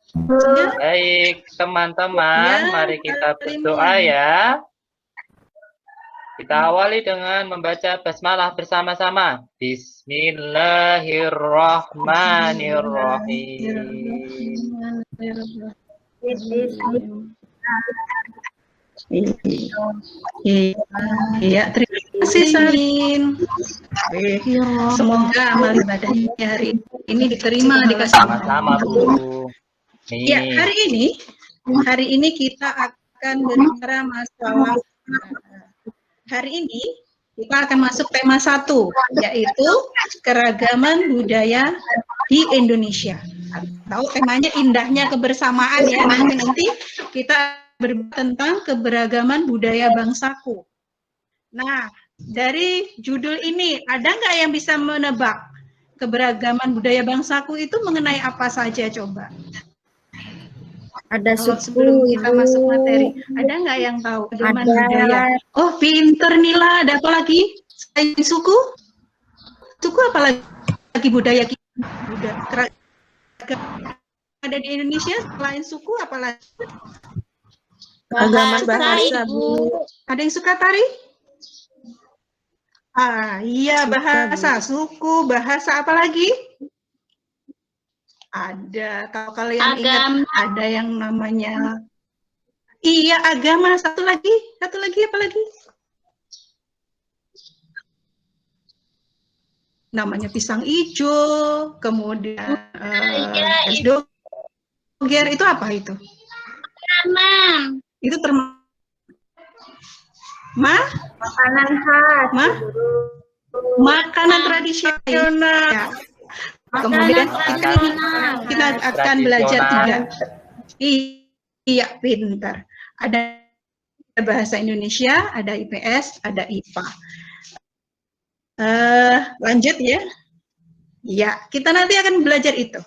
Baik, teman-teman, Ya, mari kita kalian berdoa mulai. ya. Kita awali dengan membaca basmalah bersama-sama. Bismillahirrahmanirrahim. Iya, terima kasih Salin. Semoga amal ibadahnya hari ini diterima dikasih Sama-sama, Bu. Ya, Nih, hari ini kita akan berbicara masalah hari ini kita akan masuk tema 1, yaitu keragaman budaya di Indonesia. Atau temanya indahnya kebersamaan ya. Nanti kita berbicara tentang keberagaman budaya bangsaku. Nah, dari judul ini ada nggak yang bisa menebak keberagaman budaya bangsaku itu mengenai apa saja coba? Ada Kalau suku, sebelum kita Ibu. masuk materi, ada nggak yang tahu keberagaman Ada. budaya? Oh, pinter Nila. Ada apa lagi? Selain suku? Suku apa lagi budaya kita? Budaya ada di Indonesia selain suku apa lagi? Bahasa, Bu. Ada yang suka tari? Ah, iya, bahasa, suku, bahasa apa lagi? Ada. Kalau kalian ingat ada yang namanya agama. Satu lagi apa lagi? Namanya pisang hijau, kemudian es doger, itu apa itu? Makanan. Itu termasuk Makanan khas. Makanan tradisional. Ya. Kemudian kita akan belajar 3. Iya, pintar. Ada bahasa Indonesia, ada IPS, ada IPA. Lanjut ya. Ya, kita nanti akan belajar itu.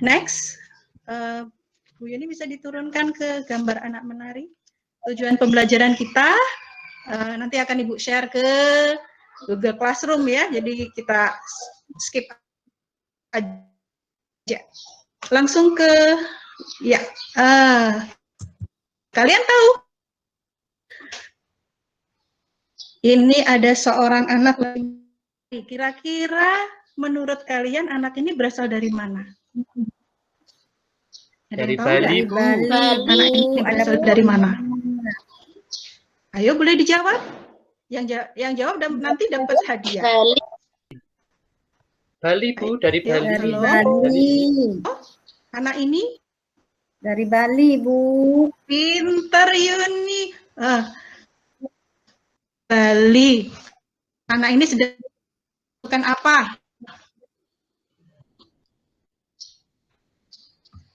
Next, Bu Yuni bisa diturunkan ke gambar anak menari. Tujuan pembelajaran kita nanti akan Ibu share ke Google Classroom ya. Jadi kita skip aja. Langsung ke ya. Kalian tahu? Ini ada seorang anak. Kira-kira menurut kalian anak ini berasal dari mana? dari Bali, Bu. Anak ini berasal dari mana? Ayo, boleh dijawab. Yang jawab nanti dapat hadiah. Bali, Bu, dari Bali. Dari Bali. Oh, anak ini dari Bali, Bu. Pinter Yuni. Bali. Anak ini sedang bukan apa?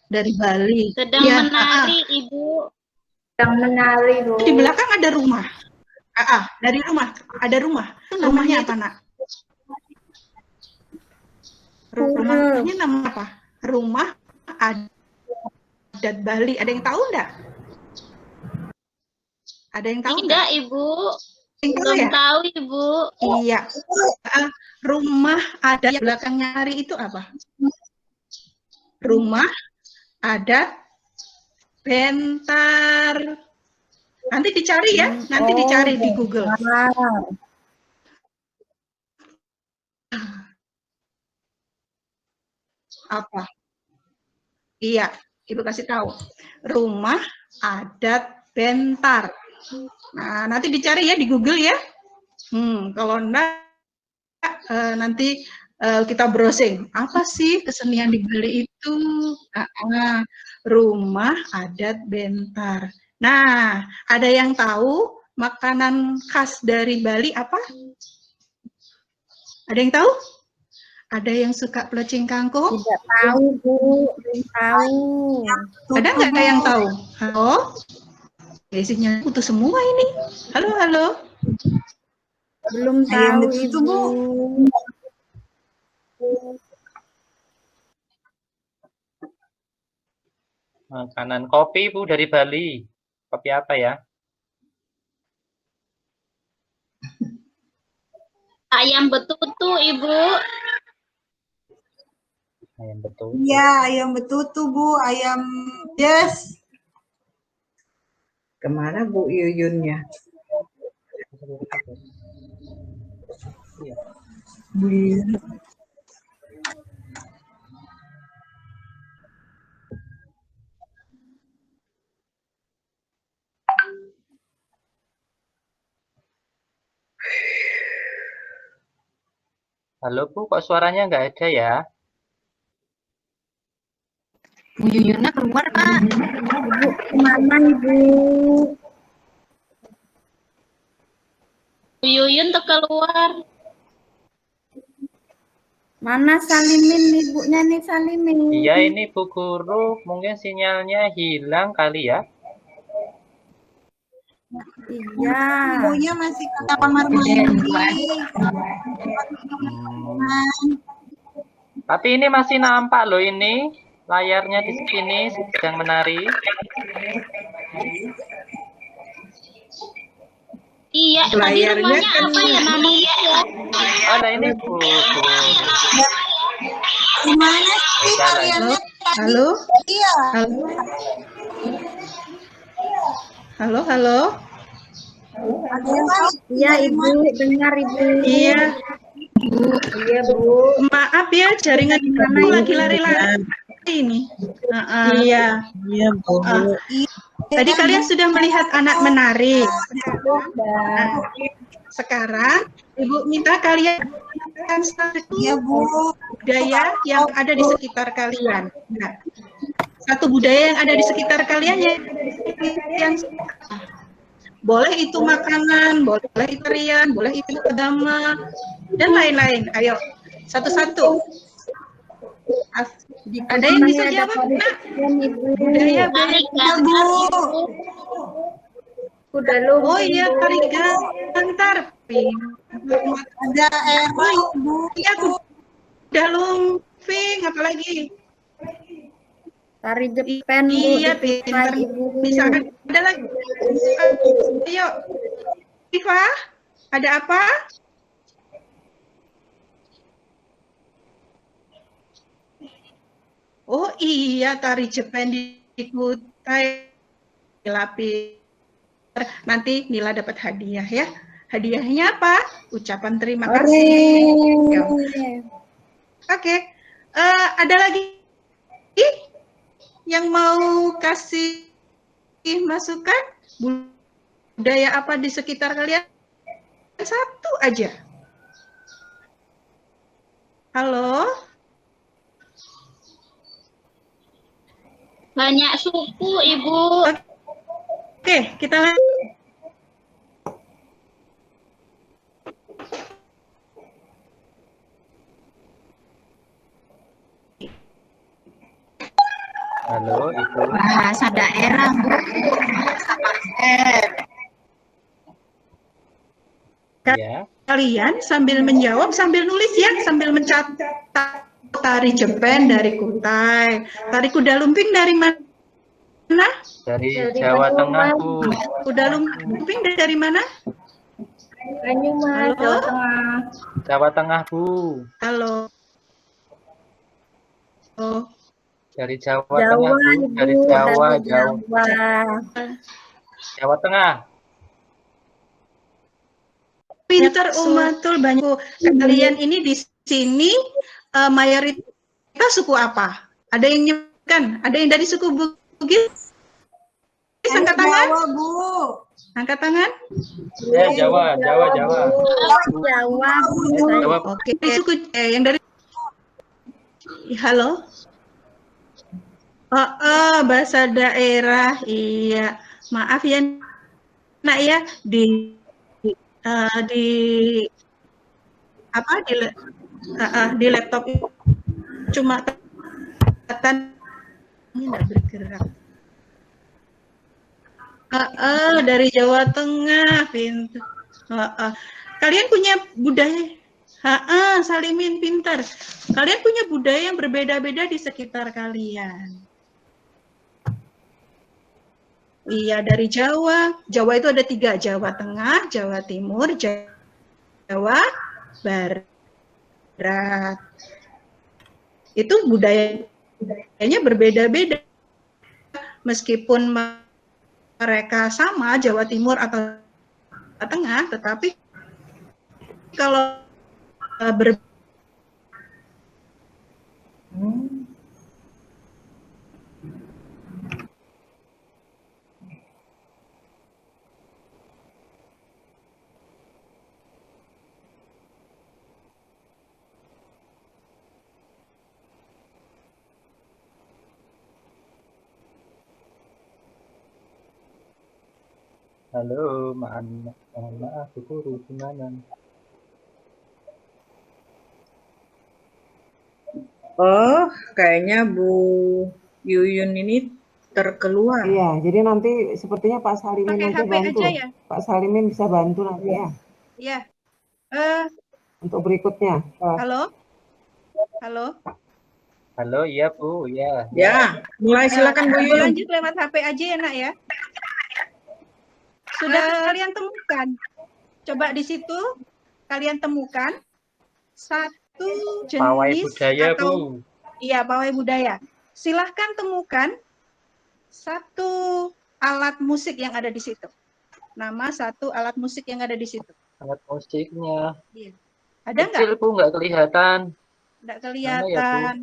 Dari Bali. Sedang menari, Ibu. Sedang menari, Bu. Di belakang ada rumah. Dari rumah. Ada rumah. Rumahnya apa, Nak? Rumahnya nama apa? Rumah adat Bali. Ada yang tahu enggak? Ada yang tahu? Tidak, Ibu. Belum tahu, Ibu. Iya. Rumah adat yang belakangnya hari itu apa? Rumah adat Bentar. Nanti dicari ya. Nanti dicari di Google. Apa? Iya, Ibu kasih tahu. Rumah adat Bentar. Nah, nanti dicari ya di Google ya. Kalau enggak, nanti kita browsing. Apa sih kesenian di Bali itu? Rumah adat Bentar. Nah, ada yang tahu makanan khas dari Bali apa? Ada yang tahu? Ada yang suka pelecing kangkung? Tidak tahu, Bu. Belum tahu. Ada nggak yang tahu? Halo? Isinya putus semua ini. Halo, halo. Belum tahu, itu, Ibu. Bu. Makanan kopi, Bu, dari Bali. Kopi apa ya? Ayam betutu, Ibu. Ayam betul. Iya, ayam betutu, Bu. Ayam yes. Kemana Bu Yuyunnya? Iya. Bu Yuyun. Halo Bu, kok suaranya nggak ada ya? Bu Yuyunnya keluar, Kak. Ibu kemana Ibu? Bu Yuyun tuh keluar. Mana Salimin ibunya nih Salimin? Iya ini Bu Guru, mungkin sinyalnya hilang kali ya? Iya. Ibunya masih ke kamar mandi. Tapi ini masih nampak loh ini. Layarnya di sini sedang menari. Iya, tadi Layarnya rumahnya kan apa ya namanya ya? Oh, nah ini Bu Guru. Gimana sih Salah. kaliannya? Halo? Iya. Halo? Halo, halo? Ada yang tahu? Iya Ibu, dengar Ibu. Iya, Iya Bu. maaf ya, jaringan kamu lagi lari-lari ini. Iya. Iya, Bu. Tadi kalian sudah melihat anak menari. Sudah. Sekarang Ibu minta kalian Iya, Bu. budaya yang ada di sekitar kalian. Nah, satu budaya yang ada di sekitar kalian yang boleh itu makanan, boleh itu tarian, boleh itu agama, dan lain-lain. Ayo, satu-satu. Ada yang bisa jawab? Nah, budaya Tari Iya, Bu. Udah lupa. oh iya, tari gantar. Ada Era, Bu. Iya, udah lumping, apalagi? Tari Jepen Bu. Iya, di pintar. tempat Ibu. Bisa ada lagi. Ayo, Iva, ada apa? Oh iya, tari Jepang di Kutai Lapis. Nanti Nila dapat hadiah ya. Hadiahnya apa? Ucapan terima kasih. Oke. Ada lagi yang mau kasih masukan? Budaya apa di sekitar kalian? Satu aja. Halo? banyak suku Ibu. Oke, kita lanjut. Halo, Ibu. Bahasa daerah, Bu. Ya. Kalian sambil menjawab, sambil nulis ya, sambil mencatat. Tari Jepang dari Kutai. Tari kuda lumping dari mana? Dari Jawa Tengah, Bu. Kuda lumping dari mana? Banyumas, Jawa Tengah. Jawa Tengah, Bu. Halo. Oh, Dari Jawa Jawa Tengah, Bu. Ibu. Dari Jawa, Dari Jawa. Jawa Tengah. pintar Umatul banyak. Kalian ini di sini mayoritas suku apa? Ada yang nyebutkan? Ada yang dari suku Bugis? Angkat tangan. Jawa, Bu. Angkat tangan. Ya, Jawa, Jawa, Jawa. Jawa. Jawa. Oke, dari suku yang dari halo. Bahasa daerah. Iya. Maaf ya, Nak ya, di apa di laptop cuma catatan ini enggak bergerak. Dari Jawa Tengah, pintar. Kalian punya budaya? Salimin pintar. Kalian punya budaya yang berbeda-beda di sekitar kalian. Iya, dari Jawa. Jawa itu ada 3, Jawa Tengah, Jawa Timur, Jawa Barat. itu budayanya berbeda-beda. Meskipun mereka sama, Jawa Timur atau Jawa Tengah, tetapi kalau Halo, mohon maaf, Bu Guru, gimana? Oh, kayaknya Bu Yuyun ini terkeluar. Iya, jadi nanti sepertinya Pak Salimin pakai nanti HP bantu. aja ya. Pak Salimin bisa bantu nanti ya Ya. untuk berikutnya. Halo? Halo? Halo, iya Bu, ya. Ya, mulai silakan Bu Yuyun. Lanjut lewat HP aja ya, Nak ya. Sudah kalian temukan. Coba di situ kalian temukan satu jenis Pawai budaya, atau Bu. iya, pawai budaya. Silahkan temukan satu alat musik yang ada di situ. Nama satu alat musik yang ada di situ. Alat musiknya. Iya. Ada nggak? Kecil, Bu, nggak kelihatan. Nggak Mana ya, Bu? kelihatan.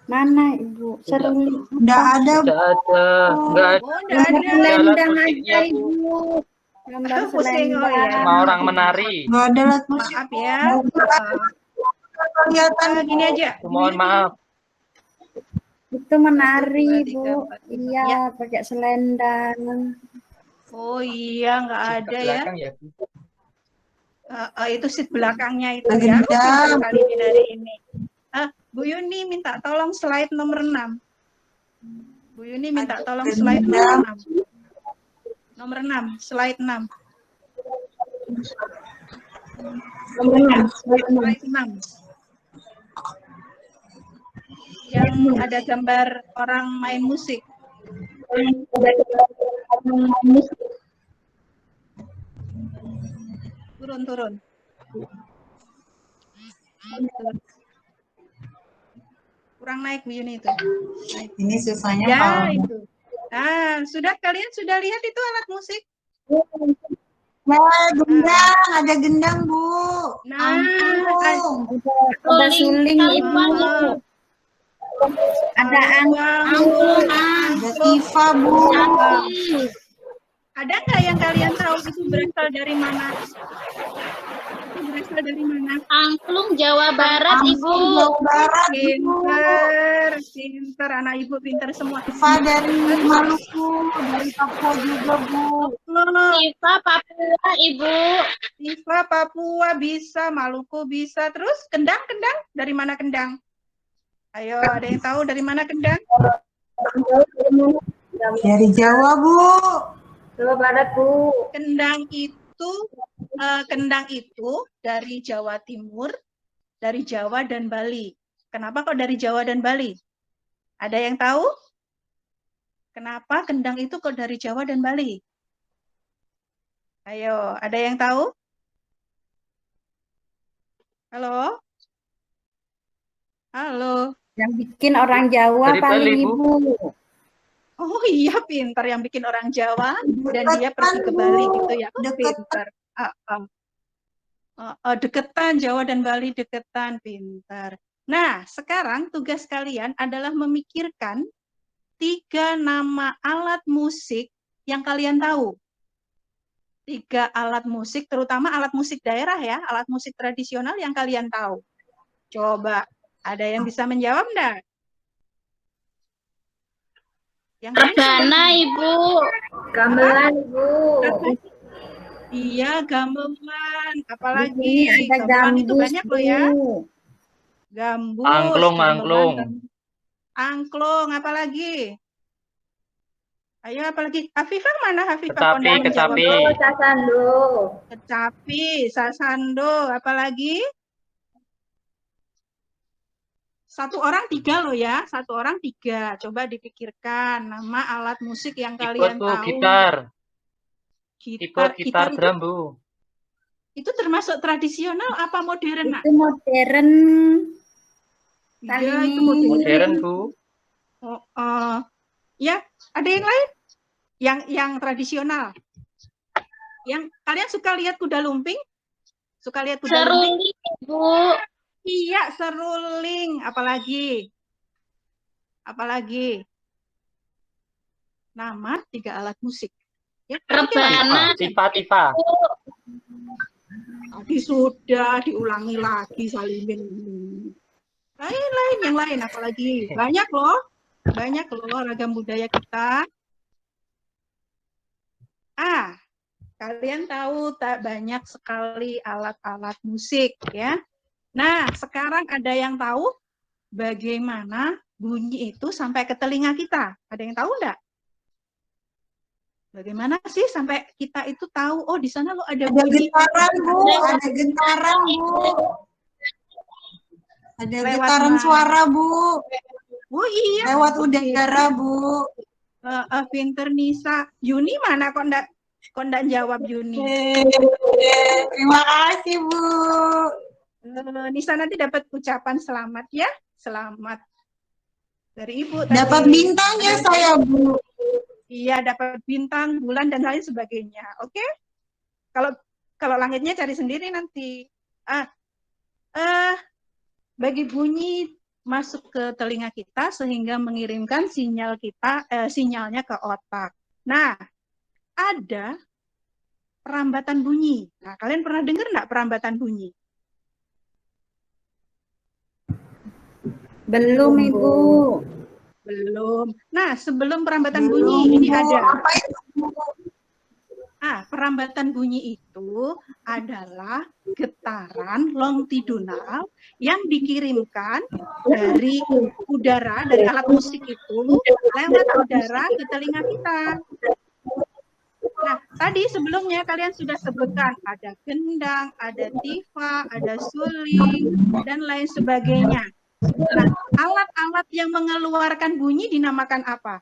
Mana Ibu? Seruling. Nggak ada. Tidak ada. Nggak ada. Oh, nggak ada. Selendang musiknya, aja Bu. Ibu. Gambar Pusing, oh ya. selendang. Sama orang menari. Nggak ada alat musik. Maaf ya. Kelihatan. Gini aja. Mohon maaf. Itu menari Satu, dua, tiga, Bu. empat, lima. Iya, Ya. pakai selendang. Oh iya, nggak ada ya. Belakang ya, Bu. Itu seat belakangnya itu Lagi ya. di dalam. Kali ini dari ini. Bu Yuni minta tolong slide nomor 6. Bu Yuni minta tolong slide nomor 6. Nomor 6, slide 6. Slide 6. Yang ada gambar orang main musik. Turun. Kurang naik Bu Yuni itu. Naik. Ini susahnya Ya, kalau itu. Nah, kalian sudah lihat itu alat musik? gendang, ada gendang Bu. Nah, Ampun. Ada suling Ibu. Ada angklung. Ada tifa Bu. ada nggak yang kalian tahu itu berasal dari mana? Itu berasal dari mana? Angklung Jawa Barat, Ibu. Jawa Barat Bu. Pinter, anak ibu pinter semua. Tifa dari Maluku, dari Papua juga Bu. Siva Papua, Ibu. Tifa Papua bisa, Maluku bisa. Terus kendang dari mana kendang? Ayo, ada yang tahu dari mana kendang? Dari Jawa Bu. Jawa Barat Bu. Kendang itu dari Jawa Timur, dari Jawa dan Bali. Kenapa kok dari Jawa dan Bali? Ada yang tahu? Kenapa kendang itu kok dari Jawa dan Bali? Ayo, ada yang tahu? Halo? Halo? Yang bikin orang Jawa Dari paling Bali, Bu. Ibu. Oh iya, pintar yang bikin orang Jawa dan dia Deketan, pergi ke Bali Bu. gitu ya. Oh, Deketan. pintar. Deketan, Jawa dan Bali deketan, pintar. Nah, sekarang tugas kalian adalah memikirkan 3 nama alat musik yang kalian tahu. 3 alat musik, terutama alat musik daerah ya, alat musik tradisional yang kalian tahu. Coba, ada yang bisa menjawab enggak? Yang lain Rebana, Ibu. Gamelan Ibu. Iya, gamelan. Apalagi Ini ada gamelan itu gambus banyak loh ya. Bu. Gambus, Angklung, gamelan, angklung. Angklung, apalagi? Ayo, apalagi? Hafifah mana Hafifah? Kecapi, Kok nggak menjawab? kecapi. Sasando. Kecapi, sasando, apalagi? 1 orang 3 loh ya, 1 orang 3. Coba dipikirkan nama alat musik yang Keyboard, kalian Bu, tahu. gitar. Gitar Gitar itu drum, Bu. Itu termasuk tradisional apa modern, Nak? Itu modern. Iya, itu modern. Modern, Bu. Oh, ya, ada yang lain? Yang tradisional. Yang kalian suka lihat kuda lumping? Suka lihat kuda lumping? Seruling, Ibu. Iya, seruling. Apalagi? Apalagi? Nama 3 alat musik. Ya, Rebana. Tifa. tadi sudah diulangi lagi Salimin. Lain-lain, yang lain apalagi? Banyak loh ragam budaya kita. Kalian tahu tak banyak sekali alat-alat musik ya. Nah, sekarang ada yang tahu bagaimana bunyi itu sampai ke telinga kita? Ada yang tahu enggak? Bagaimana sih sampai kita itu tahu, oh di sana lo ada bunyi. Getaran, Bu. Ada getaran, Bu. Ada Lewat getaran mana? suara, Bu. Oh iya. Lewat udara, Bu. Pinter Nisa. Yuni mana kok enggak jawab Yuni? Terima kasih, Bu. Nisa nanti dapat ucapan selamat ya. Selamat dari Ibu. Dapat tadi. bintangnya saya, Bu. Iya, dapat bintang, bulan, dan lain sebagainya. Oke? Kalau langitnya cari sendiri nanti. Bagi bunyi masuk ke telinga kita sehingga mengirimkan sinyalnya ke otak. Nah, ada perambatan bunyi. Nah, kalian pernah dengar nggak perambatan bunyi? Belum, Ibu. Belum. Nah, sebelum perambatan bunyi ini ada. Apa itu, Bu? Perambatan bunyi itu adalah getaran longitudinal yang dikirimkan dari udara, dari alat musik itu lewat udara ke telinga kita. Nah, tadi sebelumnya kalian sudah sebutkan ada gendang, ada tifa, ada suling, dan lain sebagainya. Nah, alat-alat yang mengeluarkan bunyi dinamakan apa?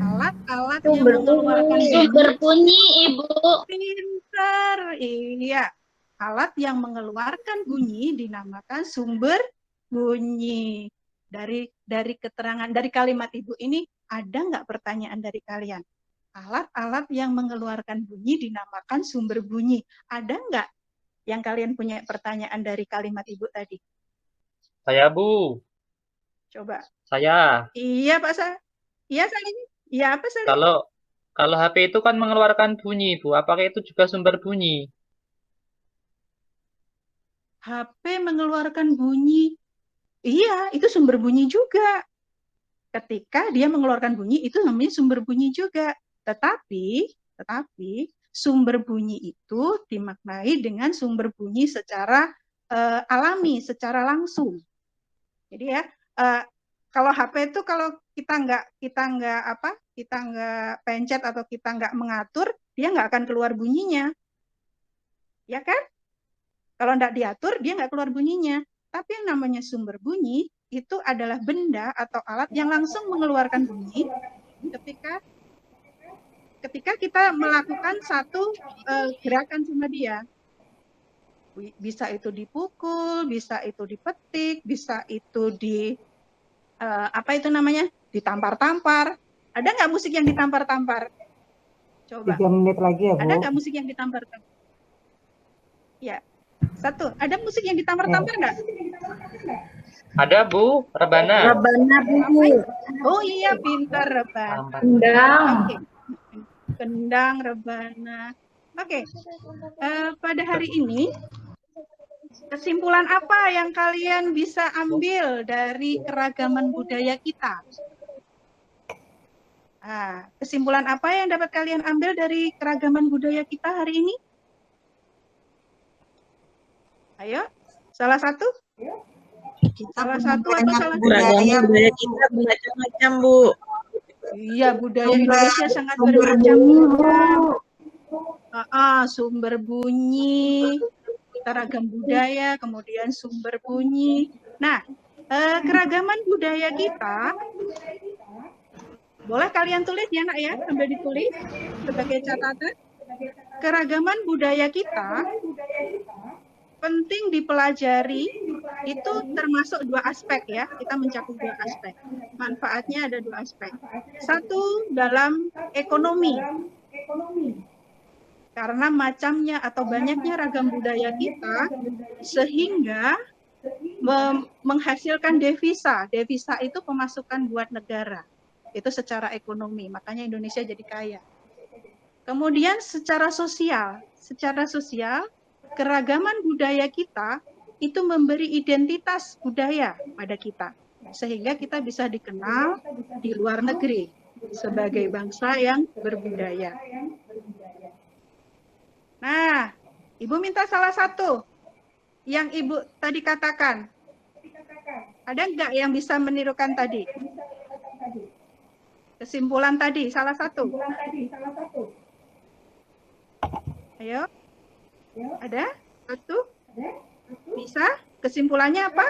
Alat-alat yang mengeluarkan Sumber bunyi, Ibu. Pinter, iya. Alat yang mengeluarkan bunyi dinamakan sumber bunyi. Dari keterangan, dari kalimat Ibu ini, ada nggak pertanyaan dari kalian? Alat-alat yang mengeluarkan bunyi dinamakan sumber bunyi. Ada nggak yang kalian punya pertanyaan dari kalimat Ibu tadi? Saya, Bu. Coba. Saya. Iya, Pak Sa. Iya, Salim. Iya, apa Salim? Kalau HP itu kan mengeluarkan bunyi, Bu. Apakah itu juga sumber bunyi? HP mengeluarkan bunyi. Iya, itu sumber bunyi juga. Ketika dia mengeluarkan bunyi, itu namanya sumber bunyi juga. Tetapi sumber bunyi itu dimaknai dengan sumber bunyi secara alami, secara langsung. Jadi ya, kalau HP itu kalau kita nggak pencet atau kita nggak mengatur, dia nggak akan keluar bunyinya, ya kan? Kalau nggak diatur, dia nggak keluar bunyinya. Tapi yang namanya sumber bunyi itu adalah benda atau alat yang langsung mengeluarkan bunyi ketika kita melakukan satu gerakan sama dia. Bisa itu dipukul, bisa itu dipetik, bisa itu ditampar-tampar. Ada nggak musik yang ditampar-tampar? Coba. 3 menit lagi ya, Bu. Ada nggak musik yang ditampar-tampar? Ya. 1. Ada musik yang ditampar-tampar nggak? Ada, Bu. Rebana. Rebana, Bu. Oh iya, pintar, rebana. Gendang. Oke. Gendang, rebana. Oke. Pada hari ini, kesimpulan apa yang kalian bisa ambil dari keragaman budaya kita? Kesimpulan apa yang dapat kalian ambil dari keragaman budaya kita hari ini? Ayo, salah satu? Salah satu atau salah budaya kita bermacam-macam, Bu. Iya, budaya Indonesia sangat bermacam-macam. Sumber bunyi, ragam budaya, kemudian sumber bunyi. Nah, keragaman budaya kita, boleh kalian tulis ya, Nak ya, sambil ditulis sebagai catatan. keragaman budaya kita penting dipelajari, itu termasuk dua aspek ya, kita mencakup dua aspek. Manfaatnya ada dua aspek. Satu, dalam ekonomi. Karena macamnya atau banyaknya ragam budaya kita, sehingga menghasilkan devisa. Devisa itu pemasukan buat negara. Itu secara ekonomi, makanya Indonesia jadi kaya. Kemudian secara sosial, keragaman budaya kita itu memberi identitas budaya pada kita, sehingga kita bisa dikenal di luar negeri sebagai bangsa yang berbudaya. Nah, Ibu minta salah satu yang Ibu tadi katakan. Ada nggak yang bisa menirukan tadi? Kesimpulan tadi, salah satu. Ayo. Ada? Satu? Bisa? Kesimpulannya apa?